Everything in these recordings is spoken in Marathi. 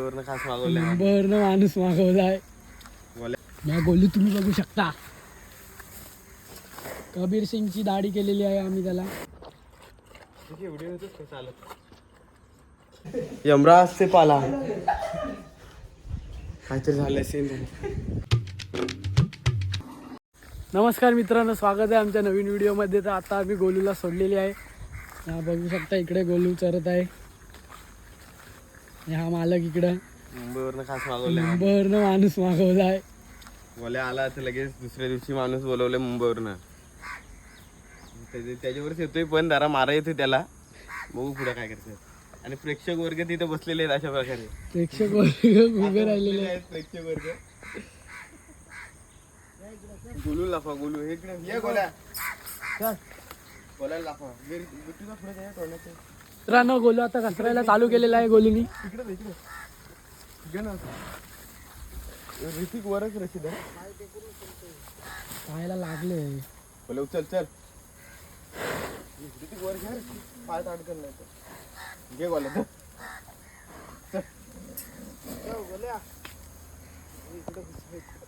मुंबईवरनं खास मागवले मुंबईवरनं माणूस मागवलाय. या गोलू तुम्ही बघू शकता. कबीर सिंगची दाढी केलेली आहे आम्ही त्याला. यमराज से पाला काहीतरी झालं सेम. नमस्कार मित्रांनो, स्वागत आहे आमच्या नवीन व्हिडिओमध्ये. तर आता आम्ही गोलूला सोडलेली आहे. हा बघू शकता, इकडे गोलू चरत आहे. हा मालक इकडं मुंबईवरनं खास मागवले. मुंबईवरनं माणूस मागवला आहे. बोले आला तर लगेच दुसऱ्या दिवशी माणूस बोलवले मुंबईवरनं. त्याच्यावरच येतोय, पण जरा मारा येतोय त्याला. बघू पुढे काय करतोय. आणि प्रेक्षक वर्ग तिथे बसलेले आहेत अशा प्रकारे. प्रेक्षक वर्ग उभे राहिलेले आहेत. प्रेक्षक वर्ग. गोलू लाफा गोलू हे इकडे ये गोल्या. गोल्या लाफा बिट्टूचा पुढे काय तोंडाचं. मित्रांनो, गोलू आता घसरायला चालू केलेला आहे. गोलूनी इकडे इकडे इकडे ना ऋतिक वरच रशीद आहे. पाहायला लागले. बोले चल चल ऋतिक वर घे, पाय अडकल नाही तर घे गोल्या.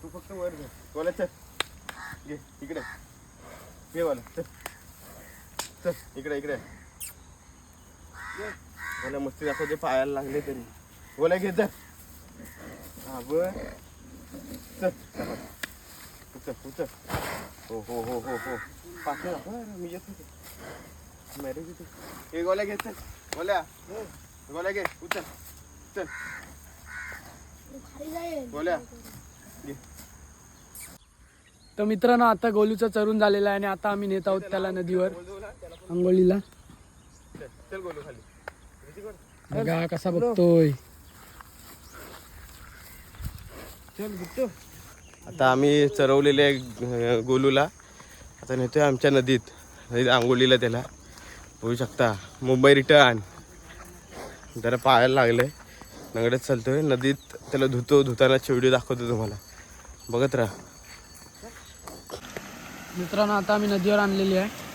तू फक्त वर घे गोल्या. चल घे इकडे घे गोल्या. चल चल इकडे इकडे गोल्या. मस्ती दाखवते पायाला लागले तरी. गोल्या घे चल. हा बर चल उचल उचल. हो हो हो हो हो पाठव मी येतो. मॅरेज येते. हे गोल्या घे चल. गोल्या गोल्या घे उचल. चल गोल्या घे. तर मित्रांनो, आता गोलूचा चरून झालेला आहे आणि आता आम्ही नेत आहोत त्याला नदीवर आंघोळीला. चल गोलू खाली. बघा कसा बघतोय. आता आम्ही चरवलेले गोलूला आता नेतोय आमच्या नदीत आंघोळीला. त्याला बघू शकता मुंबई रिटर्न. जरा पाहायला लागलंय, नगडच चालतोय नदीत. त्याला धुतानाचे व्हिडिओ दाखवतो तुम्हाला, बघत राहा. मित्रांनो, आता आम्ही नदीवर आणलेली आहे.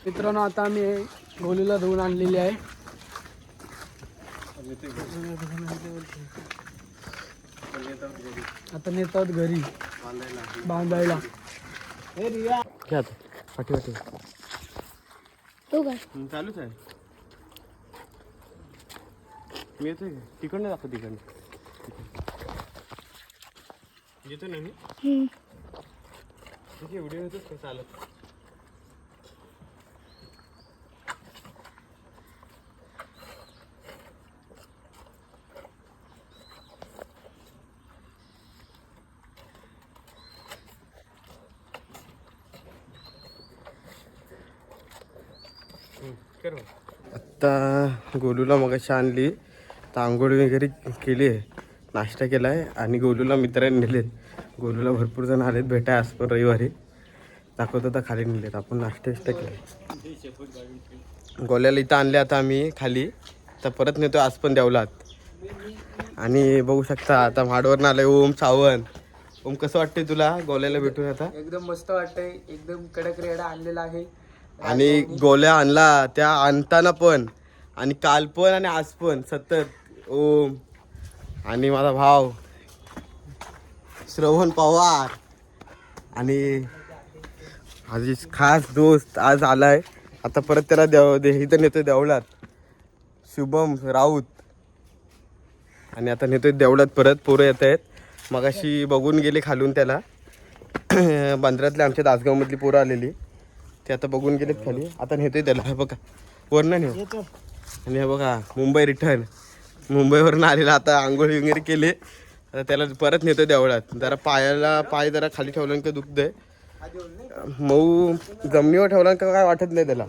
मित्रांनो, आता आम्ही गोलूला धुवून आणलेली आहे. आता नेतात घरी बांधायला. घ्या आता पाठी पाठी तो काय चालूच आहे. मी येतोय तिकडनं दाखव. तिकडनं येतो ना मी हम्म. ठीक आहे व्हिडिओ येतोच का चालत आत्ता गोलूला मगाशी आणली तर आंघोळ वगैरे केली आहे नाश्ता केला आहे आणि गोलूला मित्रांनी नेलेत गोलूला भरपूर जण आलेत भेटाय आज पण रविवारी दाखवत होता खाली नेलेत आपण नाश्ता केला गोल्याला इथं आणले आता आम्ही खाली तर परत नेतो आज पण देवलात आणि बघू शकता आता माडवरून आलंय ओम सावंत ओम कसं वाटतंय तुला गोल्याला भेटून आता एकदम मस्त वाटतंय एकदम कडक रेडा आणलेला आहे आणि गोल्या आणला त्या आणताना पण आणि काल पण आणि आज पण सतत ओम आणि माझा भाव श्रवण पवार आणि माझी खास दोस्त आज आलाय आता परत त्याला इथं नेतोय देवळात शुभम राऊत आणि आता नेतोय देवळात परत पोरं येत आहेत मगाशी बघून गेले खालून त्याला बांद्र्यातल्या आमच्या दासगावमधली पोरं आलेली ते आता बघून गेलेत खाली आता नेतोय त्याला हे बघा वरनं नेऊ आणि हे बघा मुंबई रिटर्न मुंबईवरून आलेला आता आंघोळी वगैरे केले आता त्याला परत नेतोय देवळात जरा पाय जरा खाली ठेवलं का दुखतंय मऊ जमिनीवर ठेवला का काय वाटत नाही त्याला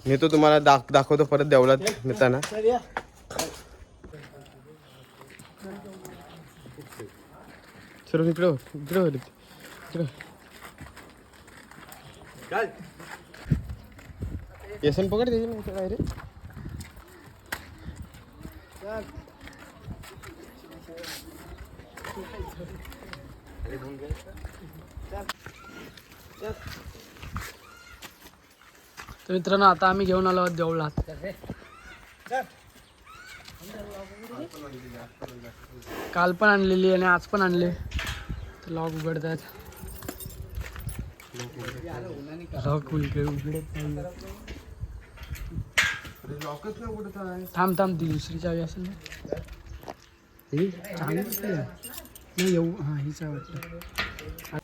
नेतो तुम्हाला दाखवतो परत देवळात नेताना सर इकडं इकडं येसन पकड त्याची नाही काय रे तर मित्रांनो आता आम्ही घेऊन आलो आहोत देवळात काल पण आणलेली आणि आज पण आणले तर लॉक उघडतात लॉक उघडत नाही थांब ती दुसरी चावी असेल ना ही चांगलीच नाही येऊ हां हीच आहे वाटतं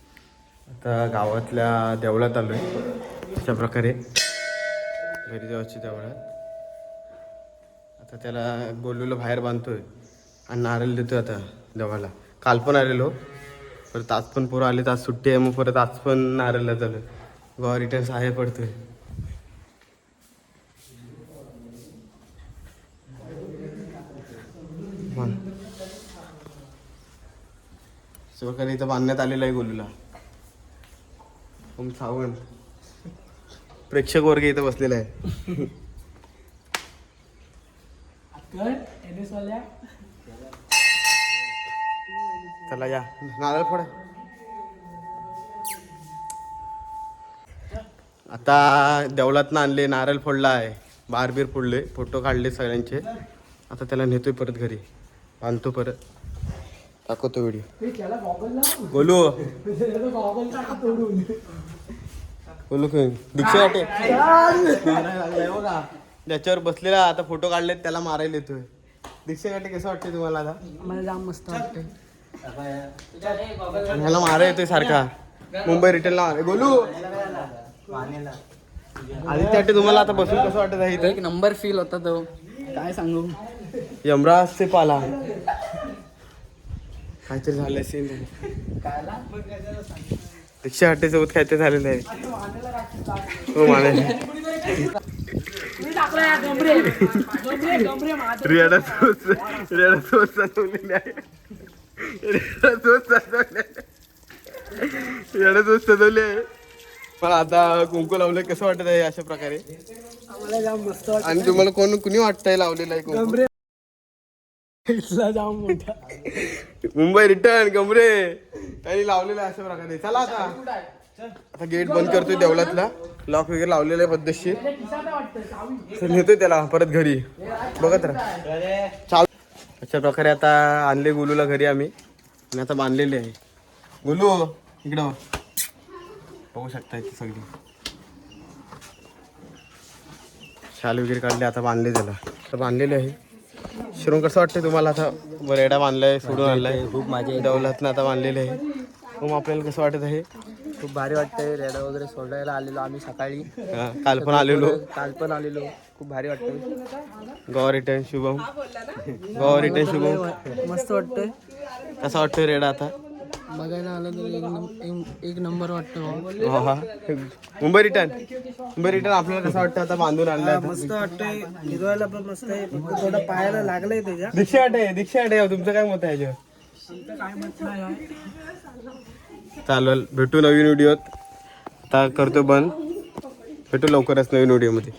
आता गावातल्या देवळात आलोय अशा प्रकारे घरी देवाची देवळात आता त्याला गोलूला बाहेर बांधतोय आणि नारळ देतोय आता देवाला काल पण आलेलो परत आज पण पोरं आले तर आज सुट्टी आहे मग परत आज पण नारळला झालं गोवा रिटर्न सहाय्य पडतोय प्रकारे इथं बांधण्यात आलेलं आहे गोलूला ओम सावंत प्रेक्षक वर्ग इथं बसलेला आहे चला या नारळ फोडा आता देवळातनं आणले नारळ फोडला आहे बारबीर फोडले फोटो काढले सगळ्यांचे आता त्याला नेतोय परत घरी बांधतो परत दाखवतो व्हिडिओ बोलू बोलू दीक्षा वाटे बघा ज्याच्यावर बसलेला आता फोटो काढलेत त्याला मारायला येतोय दीक्षा वाटे कसं वाटतंय तुम्हाला आता मला जाम मस्त वाटतंय ह्याला मारा येतोय सारखा मुंबई रिटर्नला बोलू आदित्य वाटे तुम्हाला आता बसून कसं वाटत आहे इथं एक नंबर फील होता तो काय सांगू यमराज से पाला काहीतरी झालंय सीन दीक्षा हट्टे सोबत काहीतरी झालेलं आहे हो माने रियाडा सोच सजवलेली आहे रियाडा सोच सजवली आहे पण आता कुंकू लावलंय कसं वाटत आहे अशा प्रकारे मस्त आणि तुम्हाला कुणी वाटतंय लावलेलं आहे कुंकू जाम मोठा मुंबई रिटर्न गमरे त्यांनी लावलेलं आहे अशा प्रकारे चला आता गेट बंद करतोय देवळातला लॉक वगैरे लावलेलं आहे पद्धतशीर नेतोय त्याला परत घरी बघत राहा चाल अशा प्रकारे आता आणले गुलूला घरी आम्ही आणि आता बांधलेले आहे गुलू इकडं बघू शकता इथे सगळी शाल वगैरे काढले आता बांधले त्याला तर बांधलेले आहे श्रीराम कसं वाटतंय तुम्हाला आता रेडा बांधलाय सोडून आणलाय खूप मजा दौलतनं आता बांधलेलं आहे मग आपल्याला कसं वाटत आहे खूप भारी वाटतंय. रेडा वगैरे सोडायला आलेलो आम्ही सकाळी. काल पण आलेलो काल पण आलेलो. खूप भारी वाटतंय. गोवा रिटर्न शुभम मस्त वाटतंय. कसा वाटतोय रेडा आता बघायला आलं तर एक नंबर वाटतं. मुंबई रिटर्न आपल्याला कसं वाटतं आता बांधून आणलाय मस्त वाटतंय. भिजवायला पण मस्त आहे. फक्त थोडं पायाला लागलंय त्याच्या. दीक्षा आटे तुमचं काय मत आहे याच्यावर काय मत नाही. चालेल भेटू नवीन व्हिडिओत आता करतो बंद भेटू लवकरच नवीन व्हिडिओमध्ये